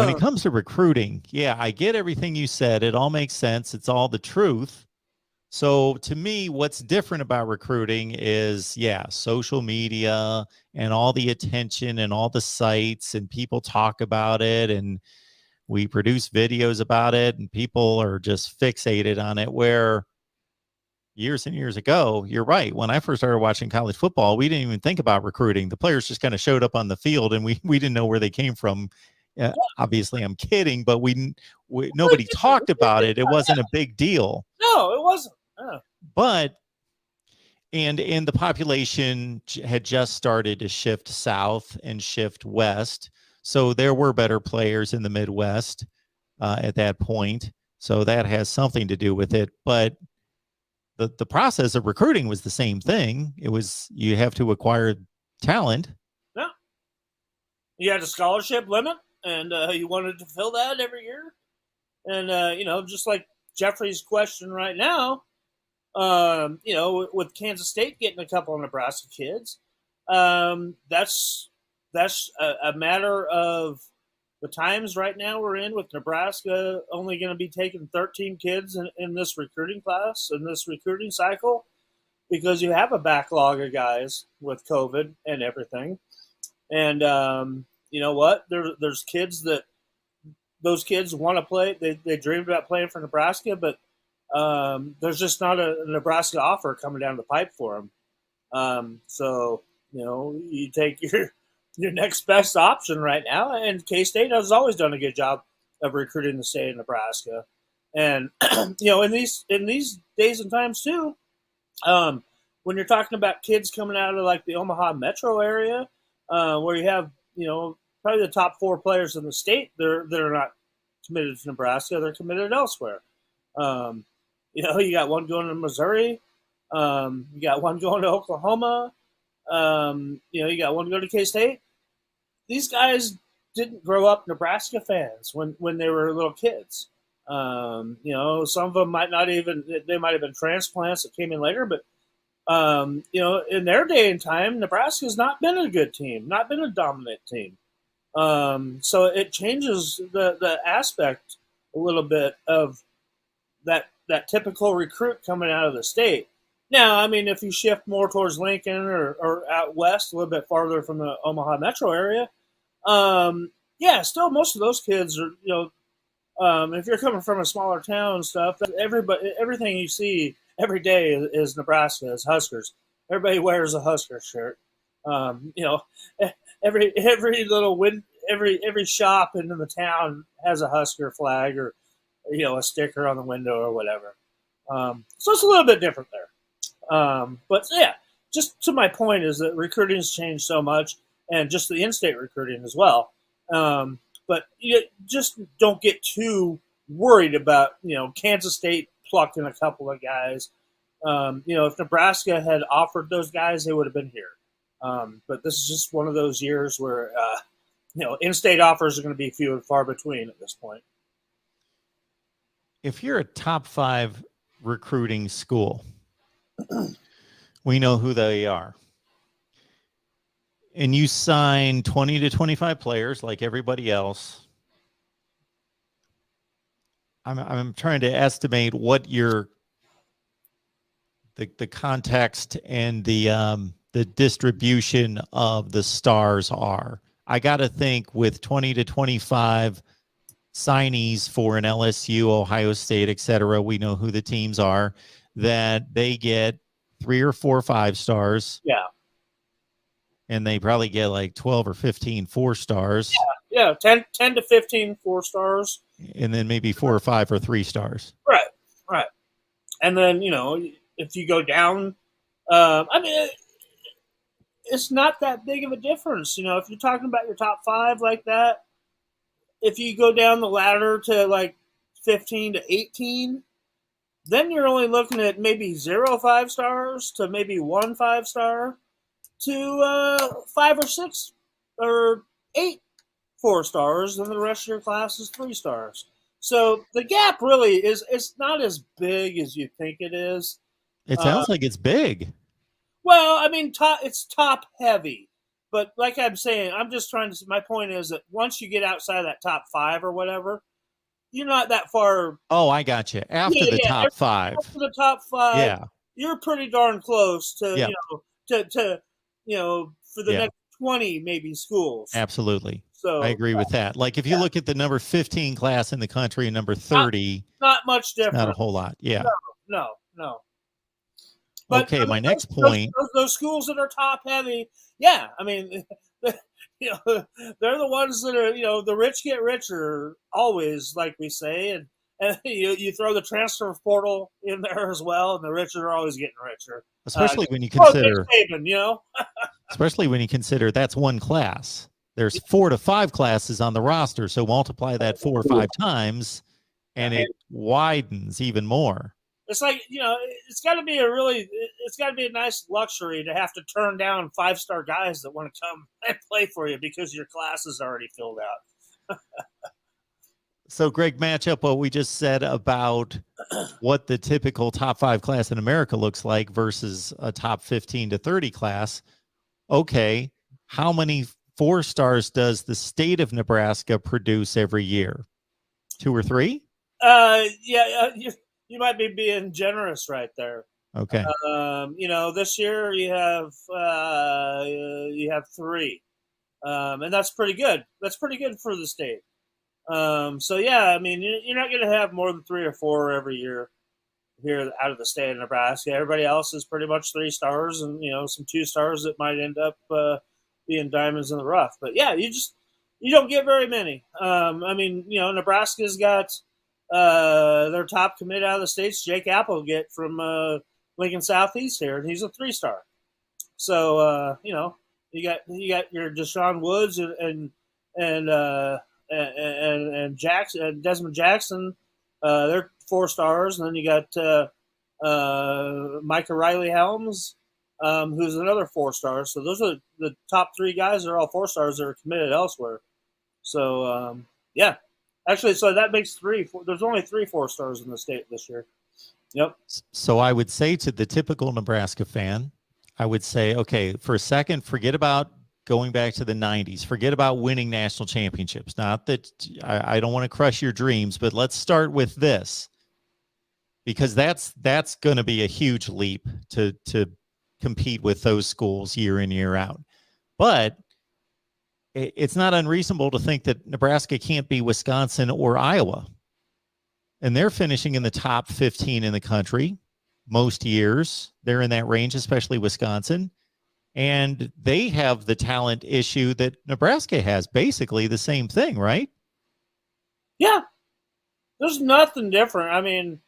when it comes to recruiting, yeah, I get everything you said. It all makes sense. It's all the truth. So to me, what's different about recruiting is, yeah, social media and all the attention and all the sites and people talk about it and we produce videos about it and people are just fixated on it. Where years and years ago, you're right. When I first started watching college football, we didn't even think about recruiting. The players just kind of showed up on the field and we didn't know where they came from. Obviously, I'm kidding, but nobody talked about it. It wasn't a big deal. No, it wasn't. But and the population had just started to shift south and shift west, so there were better players in the Midwest at that point. So that has something to do with it. But the process of recruiting was the same thing. It was you have to acquire talent. Yeah, you had a scholarship limit, and you wanted to fill that every year. And just like Jeffrey's question right now. With Kansas State getting a couple of Nebraska kids, that's a matter of the times right now we're in, with Nebraska only going to be taking 13 kids in this recruiting class, in this recruiting cycle, because you have a backlog of guys with COVID and everything. And you know what? There's kids that those kids want to play. They dreamed about playing for Nebraska, but there's just not a Nebraska offer coming down the pipe for them. So, you take your next best option right now. And K-State has always done a good job of recruiting the state of Nebraska. And, in these days and times too, when you're talking about kids coming out of like the Omaha metro area, where you have, probably the top 4 players in the state, they're not committed to Nebraska. They're committed elsewhere. You got one going to Missouri. You got one going to Oklahoma. You got one going to K-State. These guys didn't grow up Nebraska fans when they were little kids. Some of them might not even, they might have been transplants that came in later, but, in their day and time, Nebraska's not been a good team, not been a dominant team. So it changes the aspect a little bit of that typical recruit coming out of the state. Now, I mean, if you shift more towards Lincoln or out west, a little bit farther from the Omaha metro area, still most of those kids are, if you're coming from a smaller town and stuff, everything you see every day is Nebraska, is Huskers. Everybody wears a Husker shirt. Every shop in the town has a Husker flag or a sticker on the window or whatever. So it's a little bit different there. But yeah, just to my point is that recruiting has changed so much, and just the in-state recruiting as well. But you just don't get too worried about, Kansas State plucking a couple of guys. If Nebraska had offered those guys, they would have been here. But this is just one of those years where, in-state offers are going to be few and far between at this point. If you're a top 5 recruiting school, we know who they are. And you sign 20 to 25 players like everybody else. I'm trying to estimate what the context and the distribution of the stars are. I got to think with 20 to 25 signees for an LSU, Ohio State, etc. We know who the teams are, that they get 3 or 4 5-stars. Yeah. And they probably get like 12 or 15 4-stars. Yeah. 10 to 15 4-stars. And then maybe 4 or 5 or 3-stars. Right. And then, if you go down, it's not that big of a difference. If you're talking about your top 5 like that, if you go down the ladder to like 15 to 18, then you're only looking at maybe 0 5-stars to maybe 1 5-star to 5 or 6 or 8 4-stars, and the rest of your class is 3-stars. So the gap really it's not as big as you think it is. It sounds like it's big. Well, I mean, it's top heavy, But like I'm saying, I'm just trying to. My point is that once you get outside of that top 5 or whatever, you're not that far. Oh, I got you. After the top 5. After the top 5, Yeah. you're pretty darn close to Yep. for the next 20 maybe schools. Absolutely. So I agree with that. Like if you look at the number 15 class in the country and number 30, not much different. Not a whole lot. Yeah. No. But okay, I mean, my next point. Those schools that are top heavy, yeah. I mean, they're the ones that are, the rich get richer always, like we say, and you throw the transfer portal in there as well, and the rich are always getting richer. Especially when you consider, Saban, especially when you consider that's one class. There's 4 to 5 classes on the roster, so multiply that 4 or 5 times, and it widens even more. It's like, it's got to be a nice luxury to have to turn down 5-star guys that want to come and play for you because your class is already filled out. So, Greg, match up what we just said about what the typical top 5 class in America looks like versus a top 15 to 30 class. Okay, how many 4 stars does the state of Nebraska produce every year? 2 or 3? Yeah, you might be being generous right there. Okay. This year you have 3, and that's pretty good. That's pretty good for the state. So yeah, I mean, you're not going to have more than 3 or 4 every year here out of the state of Nebraska. Everybody else is pretty much 3 stars, and some 2 stars that might end up being diamonds in the rough. But yeah, you don't get very many. I mean, Nebraska's got their top commit out of the states, Jake Applegate from Lincoln Southeast here, and he's a 3-star. So you got your Deshaun Woods and Jackson, Desmond Jackson, they're 4 stars, and then you got Micah Riley Helms, who's another 4 stars. So those are the top 3 guys that are all 4 stars that are committed elsewhere. So yeah, actually, so that makes 3. There's only 3 4 stars in the state this year. Yep. So I would say to the typical Nebraska fan, I would say, okay, for a second, forget about going back to the 90s. Forget about winning national championships. Not that I don't want to crush your dreams, but let's start with this, because that's going to be a huge leap to compete with those schools year in, year out. But it's not unreasonable to think that Nebraska can't be Wisconsin or Iowa. And they're finishing in the top 15 in the country most years. They're in that range, especially Wisconsin. And they have the talent issue that Nebraska has, basically the same thing, right? Yeah. There's nothing different. I mean,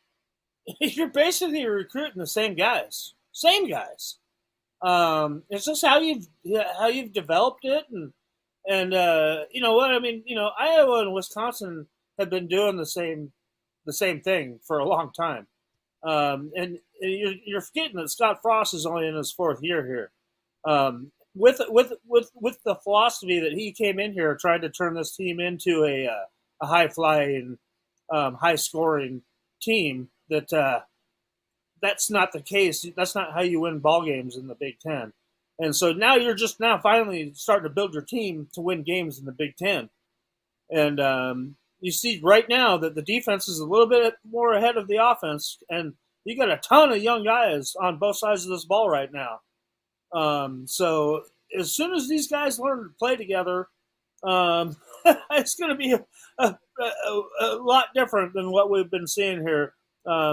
you're basically recruiting the same guys. Same guys. It's just how you've developed it, and you know what I mean. Iowa and Wisconsin have been doing the same thing for a long time, and you're forgetting that Scott Frost is only in his 4th year here. With the philosophy that he came in here trying to turn this team into a high flying, high scoring team, that's not the case. That's not how you win ball games in the Big Ten. And so now you're just finally starting to build your team to win games in the Big Ten. And you see right now that the defense is a little bit more ahead of the offense, and you got a ton of young guys on both sides of this ball right now. So as soon as these guys learn to play together, it's going to be a lot different than what we've been seeing here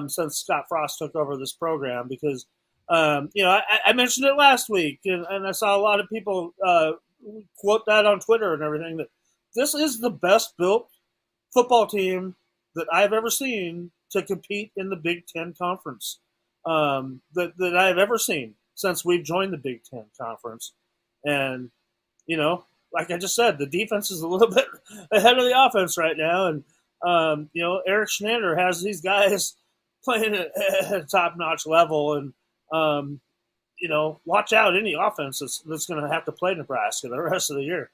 since Scott Frost took over this program. Because I mentioned it last week, and I saw a lot of people quote that on Twitter and everything, that this is the best built football team that I've ever seen to compete in the Big Ten Conference that I've ever seen since we've joined the Big Ten Conference. And, like I just said, the defense is a little bit ahead of the offense right now. And, Eric Schneider has these guys playing at a top-notch level. And, watch out any offense that's going to have to play Nebraska the rest of the year.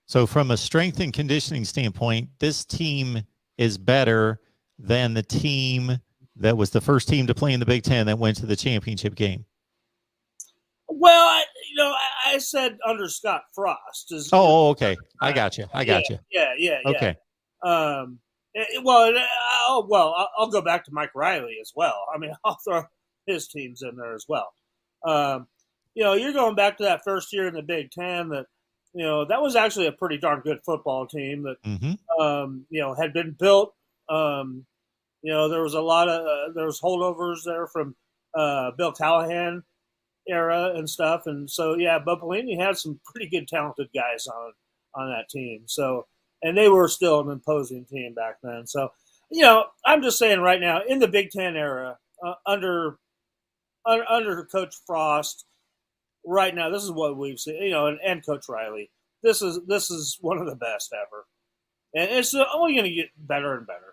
So from a strength and conditioning standpoint, this team is better than the team that was the first team to play in the Big Ten that went to the championship game. Well, I said under Scott Frost. Okay. I got you. I got you. Yeah. Okay. I'll go back to Mike Riley as well. I mean, I'll throw his teams in there as well. You're going back to that first year in the Big Ten that, that was actually a pretty darn good football team that, had been built. There was a lot of there was holdovers there from Bill Callahan era and stuff, and so Bo Pelini had some pretty good, talented guys on that team. So, and they were still an imposing team back then. So, I'm just saying right now in the Big Ten era, under Coach Frost, right now this is what we've seen. And Coach Riley, this is one of the best ever, and it's only going to get better and better.